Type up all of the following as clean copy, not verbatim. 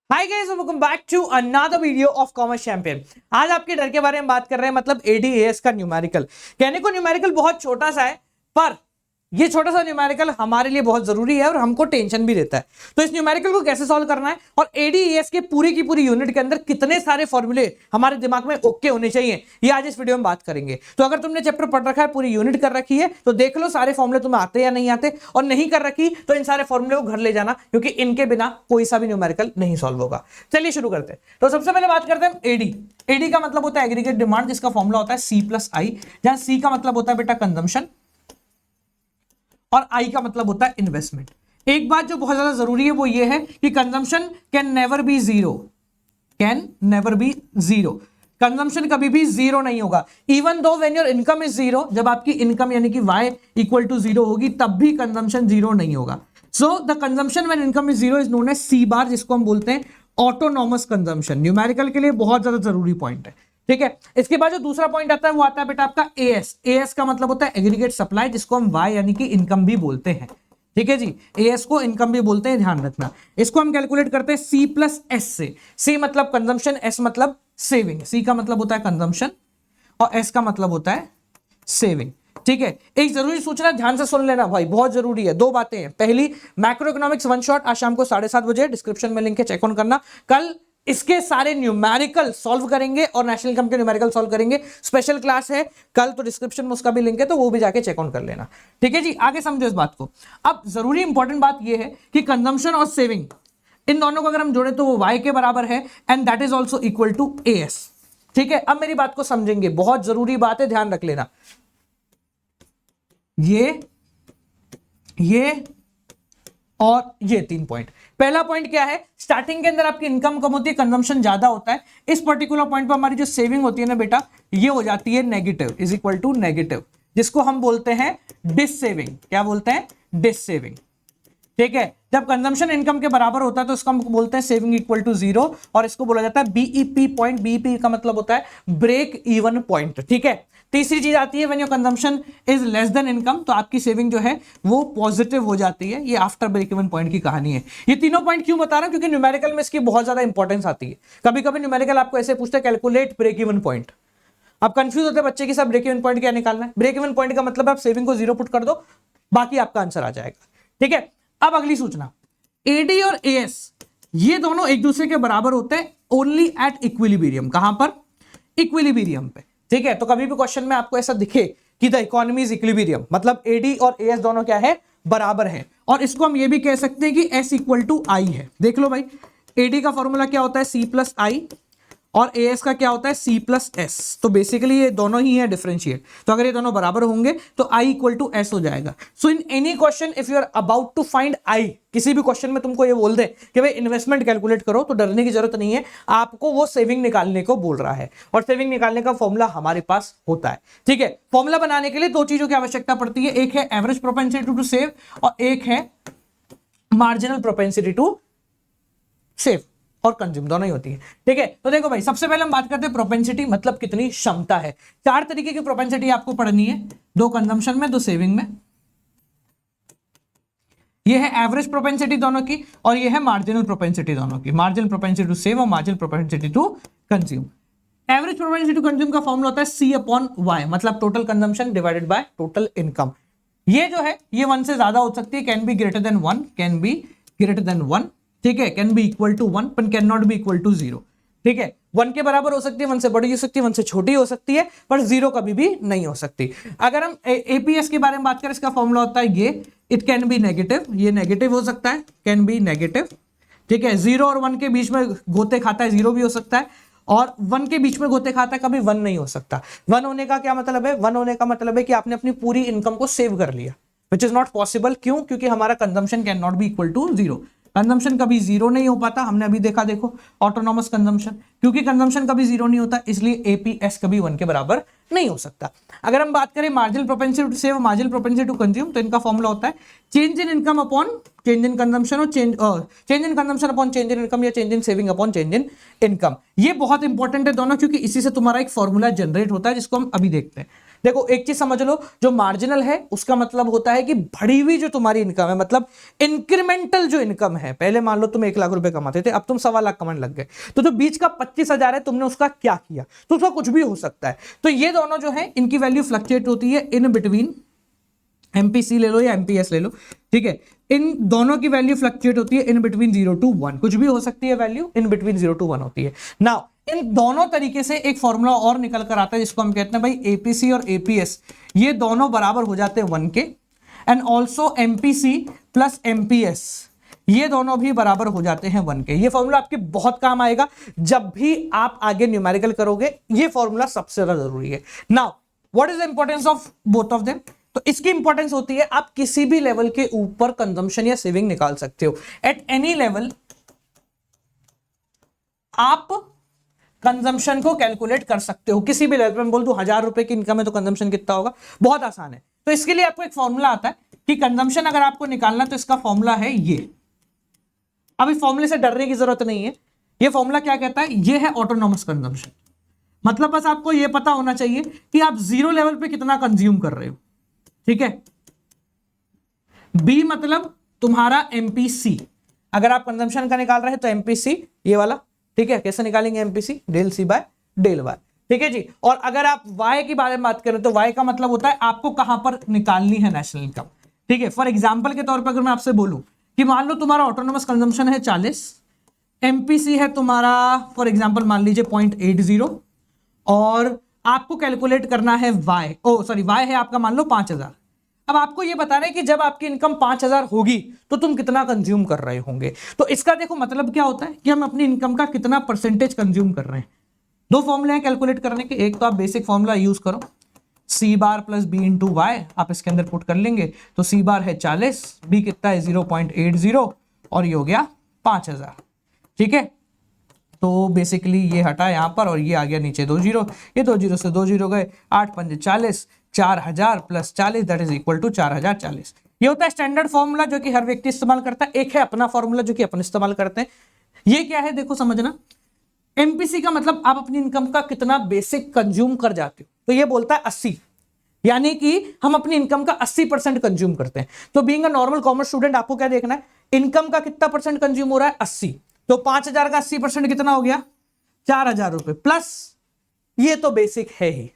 Hi guys, welcome back to another video of commerce champion. आज आपके डर के बारे में बात कर रहे हैं, मतलब एडीएएस का न्यूमेरिकल। कहने को न्यूमेरिकल बहुत छोटा सा है, पर ये छोटा सा न्यूमेरिकल हमारे लिए बहुत जरूरी है और हमको टेंशन भी देता है। तो इस न्यूमेरिकल को कैसे सॉल्व करना है और एडीएएस के पूरी की पूरी यूनिट के अंदर कितने सारे फॉर्मूले हमारे दिमाग में ओके होने चाहिए, ये आज इस वीडियो में बात करेंगे। तो अगर तुमने चैप्टर पढ़ रखा है, पूरी यूनिट कर रखी है, तो देख लो सारे फॉर्मूले तुम्हें आते या नहीं आते, और नहीं कर रखी तो इन सारे फॉर्मूले को घर ले जाना, क्योंकि इनके बिना कोई सा भी न्यूमेरिकल नहीं सॉल्व होगा। चलिए शुरू करते हैं। तो सबसे पहले बात करते हैं एडी। एडी का मतलब होता है एग्रीगेट डिमांड, जिसका फॉर्मूला होता है सी प्लस आई, जहां सी का मतलब होता है बेटा कंजम्पशन और आई का मतलब होता है इन्वेस्टमेंट। एक बात जो बहुत ज्यादा जरूरी है वो ये है कि consumption can never be zero, can never be zero. Consumption कभी भी जीरो नहीं होगा, even though when your income is zero. जब आपकी इनकम यानी कि y इक्वल टू जीरो होगी तब भी कंजम्पशन जीरो नहीं होगा। So the consumption when income is zero is known as C bar, जिसको हम बोलते हैं ऑटोनॉमस कंजम्पशन। न्यूमेरिकल के लिए बहुत ज्यादा जरूरी पॉइंट है, ठीक है। इसके बाद जो दूसरा पॉइंट आता है वो आता है बेटा आपका एएस। एएस का मतलब होता है एग्रीगेट सप्लाई, जिसको हम वाई यानी कि इनकम भी बोलते हैं, ठीक है जी। एएस को इनकम भी बोलते हैं, ध्यान रखना। इसको हम कैलकुलेट करते हैं सी प्लस एस से। सी मतलब कंजम्पशन, एस मतलब सेविंग। सी का मतलब होता है कंजम्पशन और एस का मतलब होता है सेविंग, ठीक है। एक जरूरी सूचना ध्यान से सुन लेना भाई, बहुत जरूरी है। दो बातें हैं। पहली, मैक्रो इकोनॉमिक्स वन शॉट आज शाम को 7:30 बजे, डिस्क्रिप्शन में लिंक है, चेक ऑन करना। कल इसके सारे न्यूमेरिकल सॉल्व करेंगे और नेशनल इनकम के न्यूमेरिकल सॉल्व करेंगे। स्पेशल क्लास है कल, तो डिस्क्रिप्शन में उसका भी लिंक है, तो वो भी जाके चेक ऑन कर लेना, ठीक है जी। आगे समझो इस बात को। अब जरूरी इंपॉर्टेंट बात यह है कि कंजम्पशन और सेविंग, इन दोनों को अगर हम जोड़े तो वो y के बराबर है, and that is also equal to S, ठीक है। अब मेरी बात को समझेंगे, बहुत जरूरी बात है, ध्यान रख लेना। ये और ये 3 पॉइंट। पहला पॉइंट क्या है, स्टार्टिंग के अंदर आपकी इनकम कम होती है, कंजम्पशन ज्यादा होता है। इस पर्टिकुलर पॉइंट पर हमारी जो सेविंग होती है ना बेटा, ये हो जाती है negative, is equal to negative, जिसको हम बोलते हैं डिस सेविंग। क्या बोलते हैं? डिस सेविंग, ठीक है। जब कंजम्पशन इनकम के बराबर होता है तो इसको हम बोलते हैं सेविंग इक्वल टू जीरो, और इसको बोला जाता है बीईपी पॉइंट। बीईपी का मतलब होता है ब्रेक इवन पॉइंट, ठीक है। तीसरी चीज आती है when your consumption is less than income, तो आपकी सेविंग जो है वो पॉजिटिव हो जाती है। ये आफ्टर ब्रेक इवन पॉइंट की कहानी है। ये तीनों पॉइंट क्यों बता रहा हूं, क्योंकि न्यूमेरिकल में इसकी बहुत ज्यादा इंपॉर्टेंस आती है। कभी कभी न्यूमेरिकल आपको ऐसे पूछते हैं कैलकुलेट ब्रेक इवन पॉइंट, आप कंफ्यूज होते हैं बच्चे की, सब ब्रेक इवन पॉइंट क्या निकालना है। ब्रेक इवन पॉइंट का मतलब आप सेविंग को जीरो पुट कर दो, बाकी आपका आंसर आ जाएगा, ठीक है। अब अगली सूचना, एडी और एएस ये दोनों एक दूसरे के बराबर होते हैं ओनली एट इक्विलिब्रियम। कहां पर? इक्विलिब्रियम पे, ठीक है। तो कभी भी क्वेश्चन में आपको ऐसा दिखे कि द इकोनॉमी इज इक्विलिब्रियम, मतलब एडी और एएस दोनों क्या है? बराबर है। और इसको हम ये भी कह सकते हैं कि एस इक्वल टू आई है। देख लो भाई, एडी का फॉर्मूला क्या होता है? सी प्लस आई, और एएस का क्या होता है? C plus S. तो बेसिकली ये दोनों ही है डिफरेंशिएट, तो अगर ये दोनों बराबर होंगे तो आई इक्वल टू एस हो जाएगा। So in any question if you are about to find I, किसी भी क्वेश्चन में तुमको ये बोल दे कि भाई इन्वेस्टमेंट कैलकुलेट करो, तो डरने की जरूरत नहीं है। आपको वो सेविंग निकालने को बोल रहा है, और सेविंग निकालने का फॉर्मूला हमारे पास होता है, ठीक है। फॉर्मूला बनाने के लिए दो चीजों की आवश्यकता पड़ती है, एक है एवरेज प्रोपेंसिटी टू सेव और एक है मार्जिनल प्रोपेंसिटी टू सेव और कंज्यूम, दोनों ही होती है, ठीक है। तो देखो भाई, सबसे पहले हम बात करते हैं प्रोपेंसिटी, मतलब कितनी क्षमता है। 4 तरीके की प्रोपेंसिटी आपको पढ़नी है, 2 कंजम्पशन में, 2 सेविंग में। ये है एवरेज प्रोपेंसिटी दोनों की, और ये है मार्जिनल प्रोपेंसिटी दोनों की। मार्जिनल प्रोपेंसिटी टू सेव और marginal propensity to consume. Average propensity to consume का फॉर्मूला होता है सी अपॉन वाई, मतलब total consumption divided by total income. ये जो है ये 1 से ज्यादा हो सकती है, can be greater than 1, can be greater than 1, ठीक है। कैन बी इक्वल टू 1 पर can not be equal to 0, ठीक है। 1 के बराबर हो सकती है, 1 से बड़ी हो सकती है, 1 से छोटी हो सकती है, पर 0 कभी भी नहीं हो सकती। अगर हम एपीएस के बारे में बात करें, इसका फॉर्मूला होता है ये, इट कैन बी नेगेटिव, ये नेगेटिव हो सकता है, कैन बी नेगेटिव, ठीक है। 0 और 1 के बीच में गोते खाता है, 0 भी हो सकता है, और 1 के बीच में गोते खाता है, कभी 1 नहीं हो सकता। 1 होने का क्या मतलब है? 1 होने का मतलब है कि आपने अपनी पूरी इनकम को सेव कर लिया, विच इज नॉट पॉसिबल। क्यों? क्योंकि हमारा consumption can not be equal to 0। Consumption कभी 0 नहीं हो पाता, हमने अभी देखा, देखो ऑटोनॉमस कंजम्पशन, क्योंकि कंजम्पशन कभी 0 नहीं होता, इसलिए एपीएस कभी 1 के बराबर नहीं हो सकता। अगर हम बात करें marginal propensity to save, marginal propensity to consume, तो इनका फॉर्मूला होता है change in income upon change in consumption और change in consumption upon change in income या change in saving upon change in income. ये बहुत इंपॉर्टेंट है दोनों, क्योंकि इसी से तुम्हारा एक फॉर्मूला जनरेट होता है जिसको हम अभी देखते हैं। देखो एक चीज समझ लो, जो मार्जिनल है उसका मतलब होता है कि बढ़ी हुई जो तुम्हारी इनकम है, मतलब इंक्रीमेंटल जो इनकम है। पहले मान लो तुम 1 लाख रुपए कमाते थे, अब तुम 1.25 लाख कमाने लग गए, तो जो बीच का 25,000 है तुमने उसका क्या किया, तो उसका कुछ भी हो सकता है। तो ये दोनों जो है इनकी वैल्यू फ्लक्चुएट होती है इन बिटवीन, एमपीसी ले लो या एमपीएस ले लो, ठीक है, इन दोनों की वैल्यू फ्लक्चुएट होती है इन बिटवीन 0 to 1, कुछ भी हो सकती है वैल्यू, इन बिटवीन 0 to 1 होती है। नाउ इन दोनों तरीके से एक फॉर्मूला और निकल कर आता है जिसको हम कहते हैं भाई एपीसी और एपीएस, ये दोनों बराबर हो जाते हैं 1 के, and also MPC plus MPS, ये दोनों भी बराबर हो जाते हैं 1 के। ये फॉर्मूला आपके बहुत काम आएगा जब भी आप आगे न्यूमेरिकल करोगे, ये फॉर्मूला सबसे ज्यादा जरूरी है। Now what is the importance of both of them? तो इसकी इंपॉर्टेंस होती है आप किसी भी लेवल के ऊपर कंजम्पशन या सेविंग निकाल सकते हो। एट एनी लेवल आप कंजम्पशन को कैलकुलेट कर सकते हो। किसी भी लेवल पे मैं बोल दूं 1000 रुपए की इनकम है तो कंजम्पशन कितना होगा, बहुत आसान है। तो इसके लिए आपको एक फॉर्मूला आता है कि कंजम्पशन अगर आपको निकालना तो इसका फॉर्मूला है ये। अब इस फॉर्मूले से डरने की जरूरत नहीं है। ये फॉर्मूला क्या कहता है? ये है ऑटोनॉमस कंजम्पशन। मतलब बस आपको ये पता होना चाहिए कि आप 0 लेवल पे कितना कंज्यूम कर रहे हो, ठीक है। बी मतलब तुम्हारा एमपीसी, अगर आप कंजम्पशन का निकाल रहे हैं तो एमपीसी ये वाला, ठीक है। कैसे निकालेंगे MPC? Del C by del Y, ठीक है जी। और अगर आप वाई के बारे में बात करें तो वाई का मतलब होता है आपको कहां पर निकालनी है नेशनल इनकम, ठीक है। फॉर एग्जांपल के तौर पर अगर मैं आपसे बोलूं कि मान लो तुम्हारा ऑटोनोमस कंजम्पशन है 40, एमपीसी है तुम्हारा फॉर एग्जांपल मान लीजिए 0.80, और आपको कैलकुलेट करना है वाई, वाई है आपका मान लो 5000। अब आपको ये बता रहे हैं कि जब आपकी इनकम 5000 होगी तो तुम कितना कंज्यूम कर रहे होंगे। तो इसका देखो मतलब क्या होता है कि हम अपनी इनकम का कितना परसेंटेज कंज्यूम कर रहे हैं। दो फॉर्मूले हैं कैलकुलेट करने के, एक तो आप बेसिक फॉर्मूला यूज करो सी बार प्लस बी इंटू वाई, आप इसके अंदर पुट कर लेंगे तो सी बार है 40, बी कितना है 0.80 और ये हो गया 5000, ठीक है। तो बेसिकली ये हटा यहाँ पर और ये आ गया नीचे 2 जीरो, ये 2 जीरो से 2 जीरो गए, 8 पंजे 40, 4000 plus 40 that is equal to 4040। ये होता है स्टैंडर्ड फॉर्मूला जो कि हर व्यक्ति इस्तेमाल करता है। एक है अपना फॉर्मूला जो कि अपन इस्तेमाल करते हैं। ये क्या है देखो समझना, एमपीसी का मतलब आप अपनी इनकम का कितना बेसिक कंज्यूम कर जाते हो। तो ये बोलता है 80, यानी कि हम अपनी इनकम का 80% कंज्यूम करते हैं। तो being a normal commerce student आपको क्या देखना है, इनकम का कितना परसेंट कंज्यूम हो रहा है 80, तो 5000 का 80% कितना हो गया 4000 रुपए, प्लस ये तो बेसिक है ही,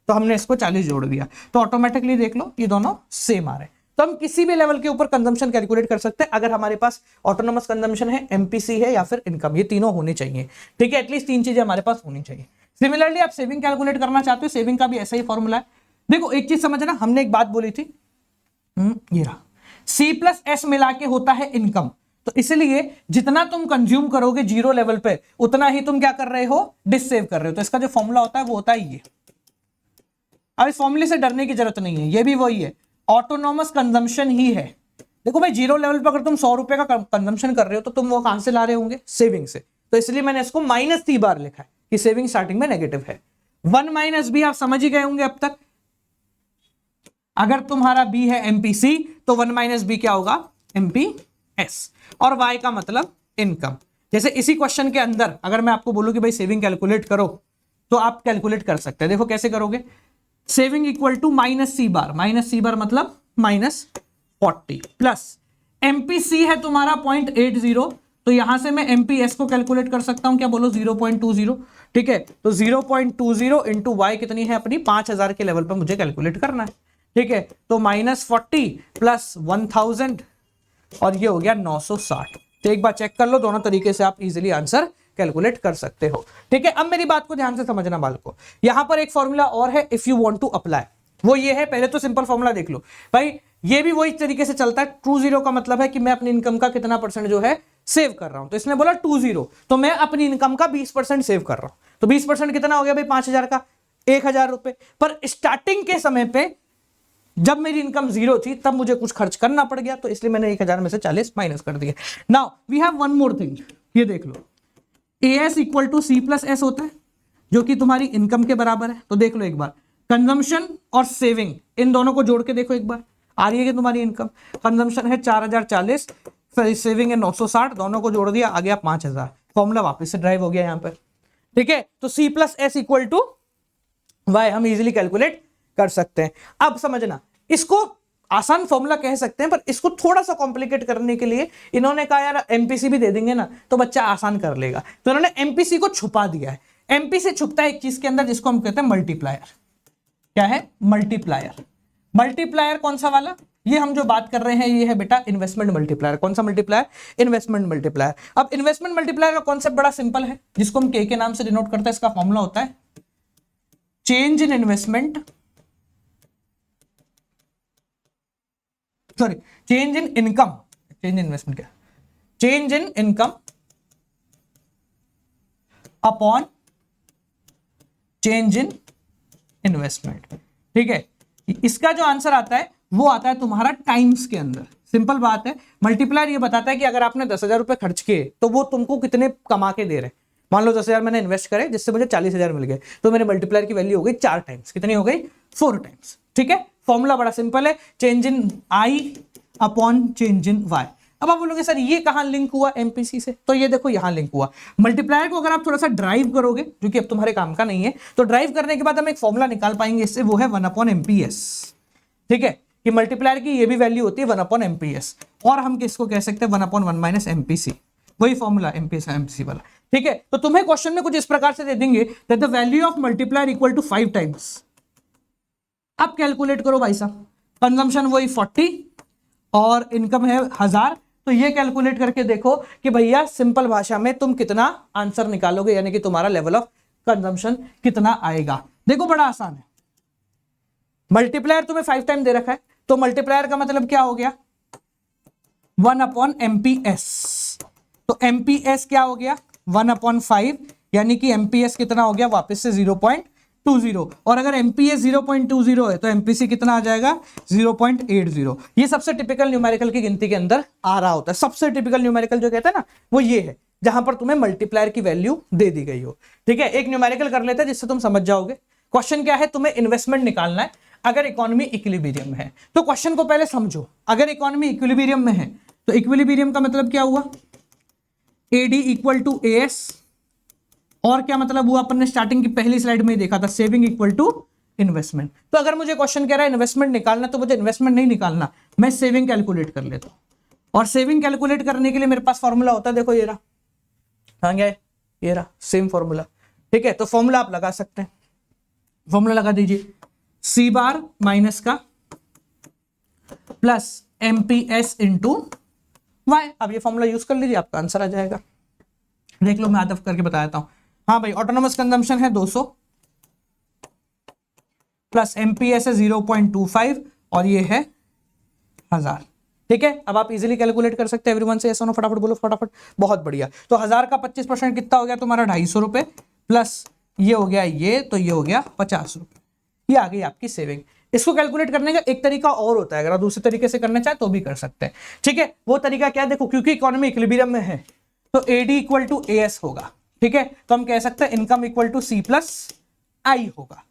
तो हमने इसको 40 जोड़ दिया, तो ऑटोमेटिकली देख लो ये दोनों सेम आ रहे हैं। तो हम किसी भी लेवल के ऊपर कंजम्पशन कैलकुलेट कर सकते हैं अगर हमारे पास ऑटोनोमस कंजम्पशन है, एमपीसी है या फिर इनकम, ये तीनों होने चाहिए, ठीक है। एटलीस्ट 3 चीजें हमारे पास होनी चाहिए। सिमिलरली आप सेविंग कैलकुलेट करना चाहते हो, सेविंग का भी ऐसा ही फॉर्मूला है। देखो एक चीज समझना, हमने एक बात बोली थी, ये रहा, सी प्लस एस मिला के होता है इनकम। तो इसलिए जितना तुम कंज्यूम करोगे 0 लेवल पे उतना ही तुम क्या कर रहे हो, डिससेव कर रहे हो। तो इसका जो फॉर्मूला होता है वो होता है ये। अब इस फॉर्मूले से डरने की जरूरत नहीं है, ये भी वही है, ऑटोनॉमस कंजम्पशन ही है। देखो भाई 0 लेवल पर अगर तुम 100 रुपए का कंजम्पशन कर रहे हो तो तुम वो कहां से ला रहे होंगे, सेविंग से। तो इसलिए मैंने इसको माइनस सी बार लिखा है कि सेविंग स्टार्टिंग में नेगेटिव है। 1 माइनस बी आप समझ ही गए होंगे अब तक। अगर तुम्हारा बी है एमपीसी तो 1 माइनस बी क्या होगा, एमपीएस, और वाई का मतलब इनकम। जैसे इसी क्वेश्चन के अंदर अगर मैं आपको बोलूं कि भाई सेविंग कैलकुलेट करो तो आप कैलकुलेट कर सकते हैं। देखो कैसे करोगे, सेविंग इक्वल टू माइनस सी बार मतलब -40 प्लस एमपीसी है तुम्हारा 0.80, तो यहां से मैं एमपीएस को कैलकुलेट कर सकता हूं, क्या बोलो 0.20, ठीक है। तो 0.20 इंटू वाई कितनी है अपनी 5000 के लेवल पर मुझे कैलकुलेट करना है, ठीक है। तो -40 प्लस 1000 और ये हो गया 960। तो एक बार चेक कर लो, दोनों तरीके से आप इजीली आंसर कैलकुलेट कर सकते हो, ठीक है। अब मेरी बात को ध्यान से समझना बालको, यहां पर एक फॉर्मूला और है if you want to apply, वो ये है, पहले तो सिंपल फॉर्मूला देख लो भाई, ये भी वही तरीके से चलता है। ट्रू जीरो का मतलब है कि मैं अपनी इनकम का कितना परसेंट जो है सेव कर रहा हूं। तो इसने बोला 20, तो मैं अपनी इनकम का 20% सेव कर रहा हूं। तो 20% कितना हो गया भाई 5000 का 1000 रुपए। पर स्टार्टिंग के समय पे जब मेरी इनकम 0 थी तब मुझे कुछ खर्च करना पड़ गया, तो इसलिए मैंने 1000 में से 40 माइनस कर दिया। Now we have one more thing, ये देख लो, AS equal to C plus S होता है जो कि तुम्हारी इनकम के बराबर है। तो देख लो एक बार, कंजम्पशन और सेविंग, इन दोनों को जोड़ के देखो एक बार, आ रही है कि तुम्हारी इनकम, कंजम्पशन है 4040, सेविंग है 960, दोनों को जोड़ दिया आ गया 5000, फॉर्मूला वापस से ड्राइव हो गया यहाँ पर। ठीक है, तो C plus S equal to Y हम इजीली कैलकुलेट कर सकते हैं। अब समझना, इसको आसान फॉर्मूला कह सकते हैं, पर इसको थोड़ा सा कॉम्प्लिकेट करने के लिए इन्होंने कहा यार एमपीसी भी दे देंगे ना तो बच्चा आसान कर लेगा, तो इन्होंने एमपीसी को छुपा दिया है। एमपीसी छुपता है एक चीज के अंदर जिसको हम कहते हैं मल्टीप्लायर। क्या है? मल्टीप्लायर। मल्टीप्लायर कौन सा वाला? ये हम जो बात कर रहे हैं ये है बेटा इन्वेस्टमेंट मल्टीप्लायर। कौन सा मल्टीप्लायर? Investment multiplier. अब इन्वेस्टमेंट मल्टीप्लायर का कॉन्सेप्ट बड़ा सिंपल है, जिसको हम के नाम से डिनोट करते हैं। इसका फॉर्मूला होता है change in investment, sorry change in income, change in investment क्या? Change in income upon change in investment. ठीक है, इसका जो आंसर आता है वो आता है तुम्हारा टाइम्स के अंदर। सिंपल बात है, मल्टीप्लायर ये बताता है कि अगर आपने 10,000 रुपए खर्च किए तो वो तुमको कितने कमा के दे रहे हैं। मान लो 10,000 मैंने इन्वेस्ट करे जिससे मुझे 40,000 मिल गए, तो मेरे मल्टीप्लायर की वैल्यू हो गई 4 टाइम्स। कितनी हो गई? 4 टाइम्स। ठीक है, फॉर्मूला बड़ा सिंपल है, change in I upon change in Y. अब आप बोलोगे सर ये कहां लिंक हुआ एमपीसी से? तो ये देखो यहां लिंक हुआ। मल्टीप्लायर को अगर आप थोड़ा सा ड्राइव करोगे, जो कि अब तुम्हारे काम का नहीं है, तो ड्राइव करने के बाद हम एक फॉर्मूला निकाल पाएंगे इससे, वो है 1 अपॉन एमपीएस। ठीक है, कि मल्टीप्लायर की ये भी वैल्यू होती है 1 अपॉन एमपीएस, और हम किसको कह सकते हैं 1 अपॉन 1 माइनस एमपीसी, वही फॉर्मूला एमपीएस एमपीसी वाला। ठीक है, तो तुम्हें क्वेश्चन में कुछ इस प्रकार से दे देंगे that the value of multiplier equal to 5 times. अब कैलकुलेट करो भाई साहब, कंजम्पशन वही 40 और इनकम है 1000, तो ये कैलकुलेट करके देखो कि भैया सिंपल भाषा में तुम कितना आंसर निकालोगे, यानी कि तुम्हारा लेवल ऑफ कंजम्पशन कितना आएगा। देखो बड़ा आसान है, मल्टीप्लायर तुम्हें 5 टाइम दे रखा है, तो मल्टीप्लायर का मतलब क्या हो गया 1 अपॉन एमपीएस। तो एमपीएस क्या हो गया 1 अपॉन 5, यानी कि एमपीएस कितना हो गया वापस से 0.20, और अगर एमपीएस 0.20 है तो एमपीसी कितना आ जाएगा 0.80। ये सबसे टिपिकल न्यूमेरिकल की गिनती के अंदर आ रहा होता है। सबसे टिपिकल न्यूमेरिकल जो कहते हैं ना वो ये है, जहां पर तुम्हें मल्टीप्लायर की वैल्यू दे दी गई हो। ठीक है, एक न्यूमेरिकल कर लेते हैं जिससे तुम समझ जाओगे। क्वेश्चन क्या है, तुम्हें इन्वेस्टमेंट निकालना है अगर इकोनॉमी इक्विलिब्रियम है। तो क्वेश्चन को पहले समझो, अगर इकोनॉमी इक्विलिब्रियम में है तो इक्विलिब्रियम का मतलब क्या हुआ, एडी इक्वल टू एएस, और क्या मतलब हुआ अपन ने स्टार्टिंग की पहली स्लाइड में देखा था, सेविंग इक्वल टू इन्वेस्टमेंट। तो अगर मुझे क्वेश्चन कह रहा है इन्वेस्टमेंट निकालना, तो मुझे इन्वेस्टमेंट नहीं निकालना, मैं सेविंग कैलकुलेट कर लेता हूं। और सेविंग कैलकुलेट करने के लिए मेरे पास फॉर्मूला होता है, देखो ये रहा, कहां गया ये रहा, सेम फॉर्मूला। ठीक है, तो फॉर्मूला आप लगा सकते हैं, फॉर्मूला लगा दीजिए, सी बार माइनस का प्लस एमपीएस इंटू वाई। अब ये फॉर्मूला यूज कर लीजिए, आपका आंसर आ जाएगा। देख लो मैं आदफ करके बता देता हूं। हाँ भाई, ऑटोनोमस कंजम्पशन है 200 प्लस एमपीएस है 0.25 और ये है 1000। ठीक है, अब आप इजीली कैलकुलेट कर सकते हैं। एवरीवन से ऐसा फटाफट बोलो, फटाफट। बहुत बढ़िया। तो 1000 का 25% कितना हो गया तुम्हारा 250 रुपए, प्लस ये हो गया ये, तो ये हो गया 50 रुपए। ये आ गई आपकी सेविंग। इसको कैलकुलेट करने का एक तरीका और होता है, अगर आप दूसरे तरीके से करना चाहे तो भी कर सकते हैं। ठीक है, वो तरीका क्या है, देखो क्योंकि इकोनॉमी इक्विलिब्रियम में है तो एडी इक्वल टू एएस होगा। ठीक है, तो हम कह सकते हैं income equal to C plus I होगा।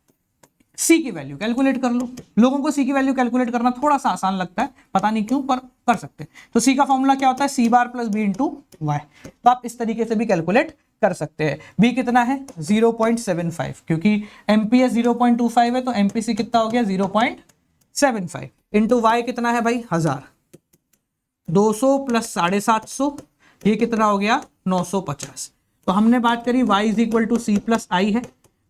सी की वैल्यू कैलकुलेट कर लो। लोगों को सी की वैल्यू कैलकुलेट करना थोड़ा सा आसान लगता है, पता नहीं क्यों, पर कर सकते हैं। तो सी का फॉर्मूला क्या होता है, सी बार प्लस बी इंटू वाई। तो आप इस तरीके से भी कैलकुलेट कर सकते हैं। बी कितना है 0.75, क्योंकि एमपीएस 0.25 है तो एमपीसी कितना हो गया 0.75 इंटू वाई कितना है भाई 1000, 200 प्लस 750, ये कितना हो गया 950। तो हमने बात करी y is equal to C plus I है,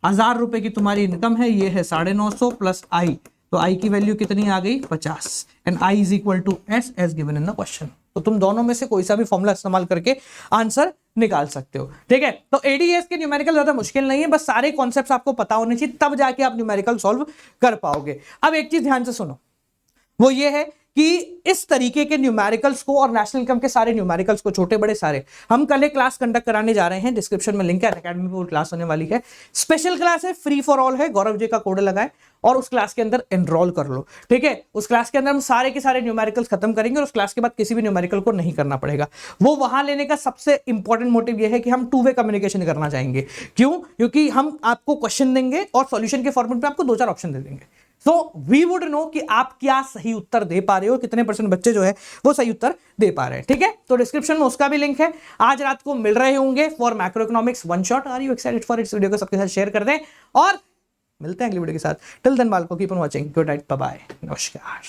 1000 रुपए की तुम्हारी इनकम है, ये है 950 प्लस आई, तो आई की वैल्यू कितनी आ गई 50, and I is equal to S as given in the question. तो तुम दोनों में से कोई सा भी फॉर्मूला इस्तेमाल करके आंसर निकाल सकते हो। ठीक है, तो एडीएस के न्यूमेरिकल ज्यादा मुश्किल नहीं है, बस सारे कॉन्सेप्ट्स आपको पता होने चाहिए, तब जाके आप न्यूमेरिकल सॉल्व कर पाओगे। अब एक चीज ध्यान से सुनो, वो ये है कि इस तरीके के न्यूमेरिकल्स को और नेशनल इनकम के सारे न्यूमेरिकल्स को, छोटे बड़े सारे, हम कल एक क्लास कंडक्ट कराने जा रहे हैं। डिस्क्रिप्शन में लिंक है, अकेडमी में क्लास होने वाली है, स्पेशल क्लास है, फ्री फॉर ऑल है। गौरव जी का कोड लगाए और उस क्लास के अंदर एनरोल कर लो, ठीक है। उस क्लास के अंदर हम सारे के सारे न्यूमेरिकल्स खत्म करेंगे और उस क्लास के बाद किसी भी न्यूमेरिकल को नहीं करना पड़ेगा। वो वहां लेने का सबसे इंपॉर्टेंट मोटिव यह है कि हम 2 वे कम्युनिकेशन करना चाहेंगे। क्यों? क्योंकि हम आपको क्वेश्चन देंगे और सॉल्यूशन के फॉर्मेट में आपको 2-4 ऑप्शन दे देंगे। सो वी वुड नो कि आप क्या सही उत्तर दे पा रहे हो, कितने % बच्चे जो है वो सही उत्तर दे पा रहे हैं, ठीक है। तो डिस्क्रिप्शन में उसका भी लिंक है। आज रात को मिल रहे होंगे for macroeconomics one shot. Are you excited for its? Video को सबके साथ शेयर कर दें और मिलते हैं अगली वीडियो के साथ। टिल देन बाल को keep on watching. Good night, bye bye, नमस्कार।